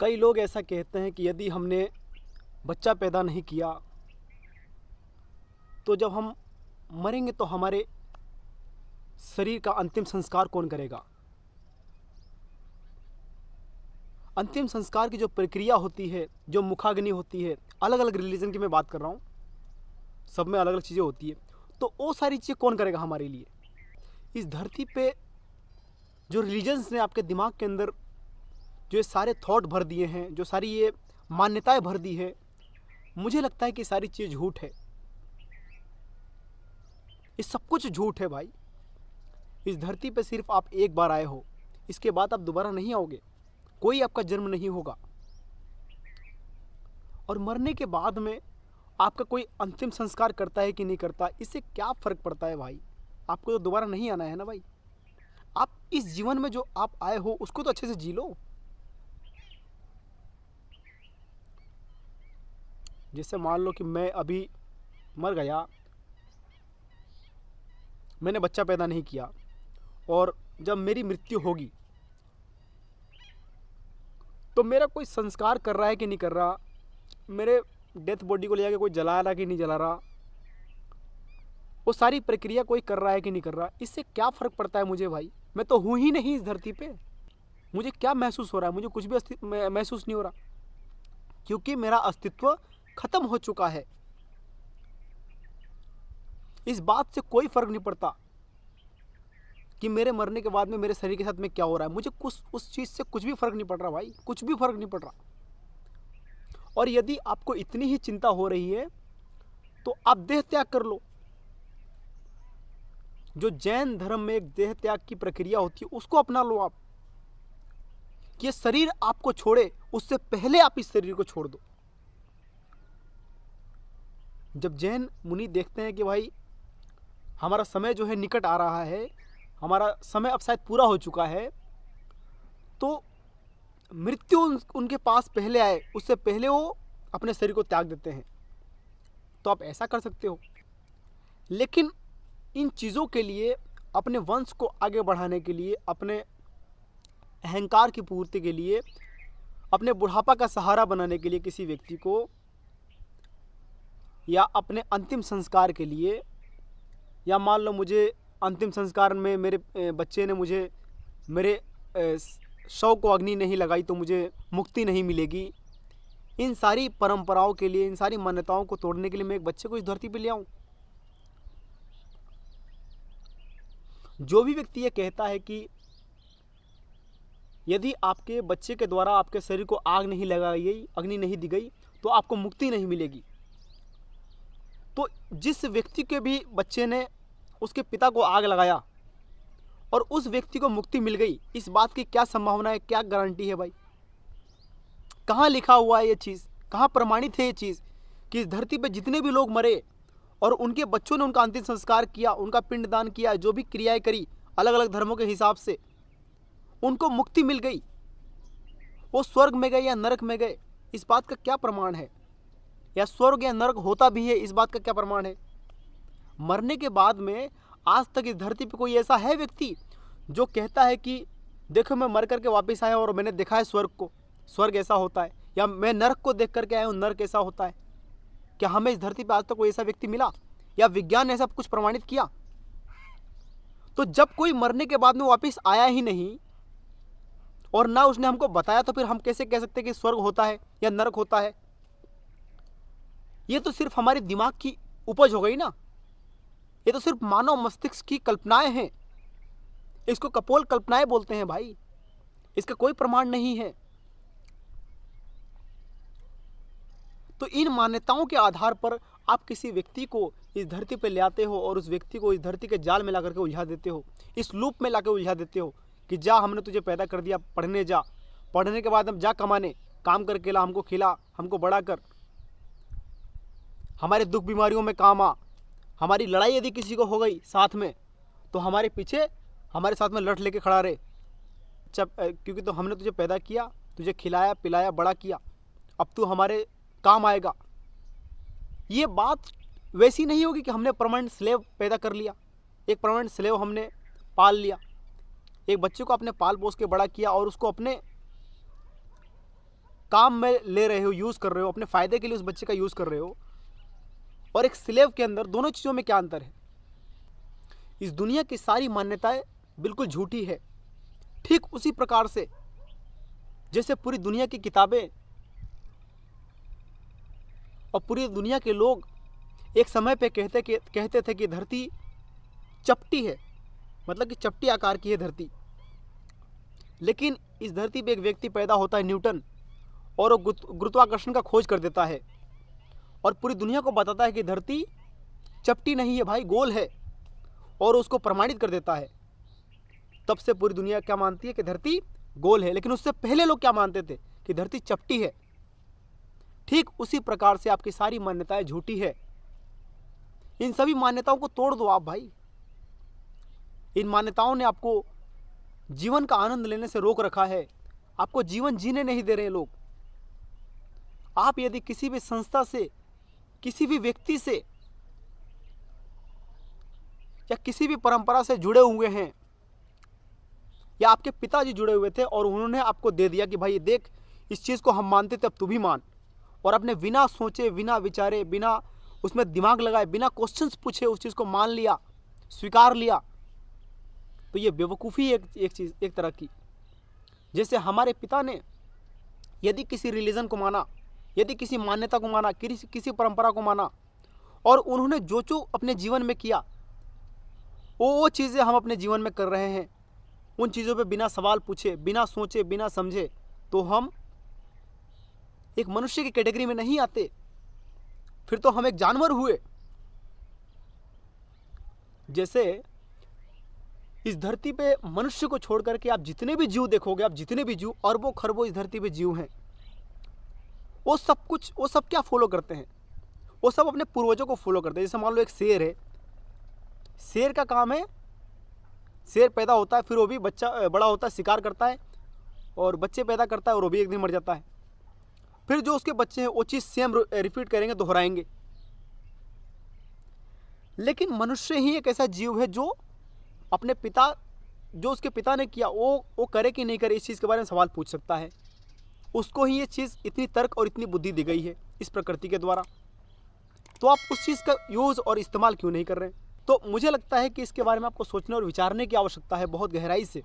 कई लोग ऐसा कहते हैं कि यदि हमने बच्चा पैदा नहीं किया तो जब हम मरेंगे तो हमारे शरीर का अंतिम संस्कार कौन करेगा। अंतिम संस्कार की जो प्रक्रिया होती है, जो मुखाग्नि होती है, अलग अलग रिलीजन की मैं बात कर रहा हूँ, सब में अलग अलग चीज़ें होती है, तो वो सारी चीज़ें कौन करेगा हमारे लिए। इस धरती पे जो रिलीजन्स ने आपके दिमाग के अंदर जो ये सारे थॉट भर दिए हैं, जो सारी ये मान्यताएं भर दी है, मुझे लगता है कि सारी चीज़ झूठ है। ये सब कुछ झूठ है भाई। इस धरती पे सिर्फ आप एक बार आए हो, इसके बाद आप दोबारा नहीं आओगे, कोई आपका जन्म नहीं होगा। और मरने के बाद में आपका कोई अंतिम संस्कार करता है कि नहीं करता, इससे क्या फ़र्क पड़ता है भाई। आपको तो दोबारा नहीं आना है ना भाई। आप इस जीवन में जो आप आए हो उसको तो अच्छे से जी लो। जैसे मान लो कि मैं अभी मर गया, मैंने बच्चा पैदा नहीं किया, और जब मेरी मृत्यु होगी तो मेरा कोई संस्कार कर रहा है कि नहीं कर रहा, मेरे डेथ बॉडी को ले जाके कोई जला रहा कि नहीं जला रहा, वो सारी प्रक्रिया कोई कर रहा है कि नहीं कर रहा, इससे क्या फ़र्क पड़ता है मुझे भाई। मैं तो हूँ ही नहीं इस धरती पे। मुझे क्या महसूस हो रहा है, मुझे कुछ भी महसूस नहीं हो रहा, क्योंकि मेरा अस्तित्व ख़त्म हो चुका है। इस बात से कोई फ़र्क नहीं पड़ता कि मेरे मरने के बाद में मेरे शरीर के साथ में क्या हो रहा है। मुझे कुछ उस चीज़ से कुछ भी फ़र्क नहीं पड़ रहा भाई, कुछ भी फ़र्क नहीं पड़ रहा। और यदि आपको इतनी ही चिंता हो रही है तो आप देह त्याग कर लो। जो जैन धर्म में एक देह त्याग की प्रक्रिया होती है उसको अपना लो आप, कि ये शरीर आपको छोड़े उससे पहले आप इस शरीर को छोड़ दो। जब जैन मुनि देखते हैं कि भाई हमारा समय जो है निकट आ रहा है, हमारा समय अब शायद पूरा हो चुका है, तो मृत्यु उनके पास पहले आए उससे पहले वो अपने शरीर को त्याग देते हैं। तो आप ऐसा कर सकते हो, लेकिन इन चीज़ों के लिए, अपने वंश को आगे बढ़ाने के लिए, अपने अहंकार की पूर्ति के लिए, अपने बुढ़ापा का सहारा बनाने के लिए किसी व्यक्ति को, या अपने अंतिम संस्कार के लिए, या मान लो मुझे अंतिम संस्कार में मेरे बच्चे ने मुझे मेरे शव को अग्नि नहीं लगाई तो मुझे मुक्ति नहीं मिलेगी, इन सारी परंपराओं के लिए, इन सारी मान्यताओं को तोड़ने के लिए मैं एक बच्चे को इस धरती पर ले आऊँ। जो भी व्यक्ति ये कहता है कि यदि आपके बच्चे के द्वारा आपके शरीर को आग नहीं लगाई गई, अग्नि नहीं दी गई, तो आपको मुक्ति नहीं मिलेगी, तो जिस व्यक्ति के भी बच्चे ने उसके पिता को आग लगाया और उस व्यक्ति को मुक्ति मिल गई, इस बात की क्या संभावना है, क्या गारंटी है भाई। कहाँ लिखा हुआ है ये चीज़, कहाँ प्रमाणित है ये चीज़ कि इस धरती पे जितने भी लोग मरे और उनके बच्चों ने उनका अंतिम संस्कार किया, उनका पिंडदान किया, जो भी क्रियाएं करी अलग अलग धर्मों के हिसाब से, उनको मुक्ति मिल गई, वो स्वर्ग में गए या नरक में गए, इस बात का क्या प्रमाण है। या स्वर्ग या नरक होता भी है, इस बात का क्या प्रमाण है। मरने के बाद में आज तक इस धरती पे कोई ऐसा है व्यक्ति जो कहता है कि देखो मैं मर करके वापस आया और मैंने देखा है स्वर्ग को, स्वर्ग ऐसा होता है, या मैं नरक को देख करके आया हूँ, नरक ऐसा होता है। क्या हमें इस धरती पे आज तक कोई ऐसा व्यक्ति मिला, या विज्ञान ने ऐसा कुछ प्रमाणित किया। तो जब कोई मरने के बाद में वापस आया ही नहीं और ना उसने हमको बताया, तो फिर हम कैसे कह सकते हैं कि स्वर्ग होता है या नरक होता है। ये तो सिर्फ हमारे दिमाग की उपज हो गई ना, ये तो सिर्फ मानव मस्तिष्क की कल्पनाएं हैं। इसको कपोल कल्पनाएं बोलते हैं भाई, इसका कोई प्रमाण नहीं है। तो इन मान्यताओं के आधार पर आप किसी व्यक्ति को इस धरती पर ले आते हो और उस व्यक्ति को इस धरती के जाल में ला करके उलझा देते हो, इस लूप में ला कर उलझा देते हो कि जा हमने तुझे पैदा कर दिया, पढ़ने जा, पढ़ने के बाद हम जा कमाने, काम करके ला, हमको खिला, हमको बड़ा कर, हमारे दुख बीमारियों में काम आ, हमारी लड़ाई यदि किसी को हो गई साथ में तो हमारे पीछे हमारे साथ में लठ लेके खड़ा रहे, क्योंकि तो हमने तुझे पैदा किया, तुझे खिलाया पिलाया बड़ा किया, अब तू हमारे काम आएगा। ये बात वैसी नहीं होगी कि हमने परमानेंट स्लेव पैदा कर लिया, एक परमानेंट स्लेव हमने पाल लिया, एक बच्चे को अपने पाल पोस के बड़ा किया और उसको अपने काम में ले रहे हो, यूज़ कर रहे हो, अपने फ़ायदे के लिए उस बच्चे का यूज़ कर रहे हो, और एक स्लेव के अंदर, दोनों चीज़ों में क्या अंतर है? इस दुनिया की सारी मान्यताएं बिल्कुल झूठी है। ठीक उसी प्रकार से जैसे पूरी दुनिया की किताबें और पूरी दुनिया के लोग एक समय पे कहते थे कि धरती चपटी है, मतलब कि चपटी आकार की है धरती। लेकिन इस धरती पे एक व्यक्ति पैदा होता है, न्यूटन, और वो गुरुत्वाकर्षण का खोज कर देता है और पूरी दुनिया को बताता है कि धरती चपटी नहीं है भाई, गोल है, और उसको प्रमाणित कर देता है। तब से पूरी दुनिया क्या मानती है कि धरती गोल है। लेकिन उससे पहले लोग क्या मानते थे? कि धरती चपटी है। ठीक उसी प्रकार से आपकी सारी मान्यताएं झूठी है। इन सभी मान्यताओं को तोड़ दो आप भाई। इन मान्यताओं ने आपको जीवन का आनंद लेने से रोक रखा है, आपको जीवन जीने नहीं दे रहे लोग। आप यदि किसी भी संस्था से, किसी भी व्यक्ति से या किसी भी परंपरा से जुड़े हुए हैं, या आपके पिताजी जुड़े हुए थे और उन्होंने आपको दे दिया कि भाई देख, इस चीज़ को हम मानते थे, अब तू भी मान, और आपने बिना सोचे, बिना विचारे, बिना उसमें दिमाग लगाए, बिना क्वेश्चंस पूछे उस चीज़ को मान लिया, स्वीकार लिया, तो ये बेवकूफ़ी एक तरह की। जैसे हमारे पिता ने यदि किसी रिलीजन को माना, यदि किसी मान्यता को माना, किसी परंपरा को माना, और उन्होंने जो जो अपने जीवन में किया, वो चीज़ें हम अपने जीवन में कर रहे हैं, उन चीज़ों पे बिना सवाल पूछे, बिना सोचे, बिना समझे, तो हम एक मनुष्य की कैटेगरी में नहीं आते, फिर तो हम एक जानवर हुए। जैसे इस धरती पे मनुष्य को छोड़ करके आप जितने भी जीव देखोगे, आप जितने भी जीव, अरबों खरबों इस धरती पे जीव हैं, वो सब क्या फॉलो करते हैं? वो सब अपने पूर्वजों को फॉलो करते हैं। जैसे मान लो एक शेर है, शेर का काम है, शेर पैदा होता है, फिर वो भी बच्चा बड़ा होता है, शिकार करता है, और बच्चे पैदा करता है, और वो भी एक दिन मर जाता है। फिर जो उसके बच्चे हैं वो चीज़ सेम रिपीट करेंगे, दोहराएंगे। लेकिन मनुष्य ही एक ऐसा जीव है जो अपने पिता, जो उसके पिता ने किया वो करे कि नहीं करे, इस चीज़ के बारे में सवाल पूछ सकता है। उसको ही ये चीज़, इतनी तर्क और इतनी बुद्धि दी गई है इस प्रकृति के द्वारा। तो आप उस चीज़ का यूज़ और इस्तेमाल क्यों नहीं कर रहे हैं? तो मुझे लगता है कि इसके बारे में आपको सोचने और विचारने की आवश्यकता है बहुत गहराई से।